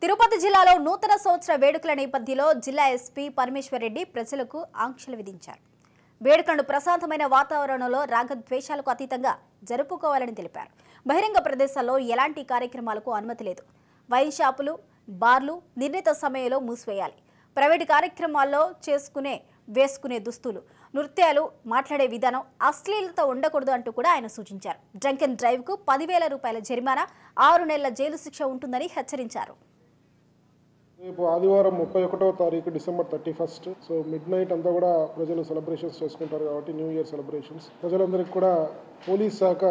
తిరుపతి జిల్లాలో నూతన సంవత్సర వేడుకల నేపథ్యంలో జిల్లా ఎస్పీ పరమేశ్వర్ రెడ్డి ప్రజలకు ఆంక్షలు విధించారు. వేడుకలను ప్రశాంతమైన వాతావరణంలో రాగద్వేషాలకు అతీతంగా జరుపుకోవాలని తెలిపారు. బహిరంగ ప్రదేశాల్లో ఎలాంటి కార్యక్రమాలకు అనుమతి లేదు. వైన్ షాపులు, బార్లు నిర్ణీత సమయంలో మూసివేయాలి. ప్రైవేటు కార్యక్రమాల్లో వేసుకునే దుస్తులు, నృత్యాలు, మాట్లాడే విధానం అశ్లీలత ఉండకూడదు అంటూ కూడా ఆయన సూచించారు. డ్రంక్ అండ్ డ్రైవ్కు 10,000 రూపాయల జరిమానా, 6 నెలల జైలు శిక్ష ఉంటుందని హెచ్చరించారు. రేపు ఆదివారం 31వ తారీఖు డిసెంబర్ 31. సో మిడ్ నైట్ అంతా కూడా ప్రజలు సెలబ్రేషన్స్ చేసుకుంటారు కాబట్టి న్యూ ఇయర్ సెలబ్రేషన్స్ ప్రజలందరికీ కూడా పోలీస్ శాఖ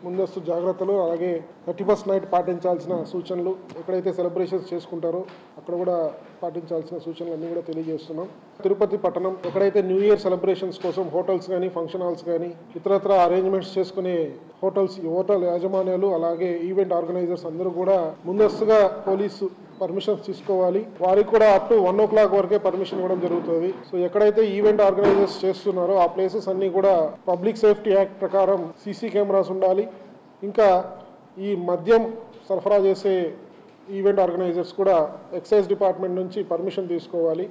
ముందస్తు జాగ్రత్తలు, అలాగే 31st నైట్ పాటించాల్సిన సూచనలు, ఎక్కడైతే సెలబ్రేషన్స్ చేసుకుంటారో అక్కడ కూడా పాటించాల్సిన సూచనలు అన్నీ కూడా తెలియజేస్తున్నాం. తిరుపతి పట్టణం ఎక్కడైతే న్యూ ఇయర్ సెలబ్రేషన్స్ కోసం హోటల్స్ కానీ, ఫంక్షన్ హాల్స్ కానీ, ఇతరత్ర అరేంజ్మెంట్స్ చేసుకునే హోటల్ యాజమాన్యాలు, అలాగే ఈవెంట్ ఆర్గనైజర్స్ అందరూ కూడా ముందస్తుగా పోలీసు పర్మిషన్స్ తీసుకోవాలి. వారికి కూడా అప్ టు 1 o'clock వరకే పర్మిషన్ ఇవ్వడం జరుగుతుంది. సో ఎక్కడైతే ఈవెంట్ ఆర్గనైజర్స్ చేస్తున్నారో ఆ ప్లేసెస్ అన్ని కూడా పబ్లిక్ సేఫ్టీ యాక్ట్ ప్రకారం సీసీ కెమెరాస్ ఉండాలి. ఇంకా ఈ మద్యం సరఫరా చేసే ఈవెంట్ ఆర్గనైజర్స్ కూడా ఎక్సైజ్ డిపార్ట్మెంట్ నుంచి పర్మిషన్ తీసుకోవాలి.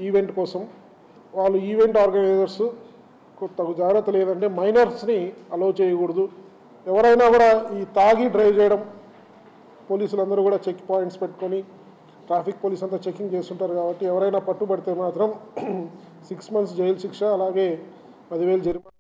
ఈవెంట్ కోసం వాళ్ళు ఈవెంట్ ఆర్గనైజర్స్ తగు జాగ్రత్త లేదంటే మైనర్స్ని అలో చేయకూడదు. ఎవరైనా కూడా ఈ తాగి డ్రైవ్ చేయడం, పోలీసులందరూ కూడా చెక్ పాయింట్స్ పెట్టుకొని ట్రాఫిక్ పోలీస్ అంతా చెకింగ్ చేస్తుంటారు కాబట్టి ఎవరైనా పట్టుబడితే మాత్రం 6 months జైలు శిక్ష, అలాగే 10,000 జరిమానా.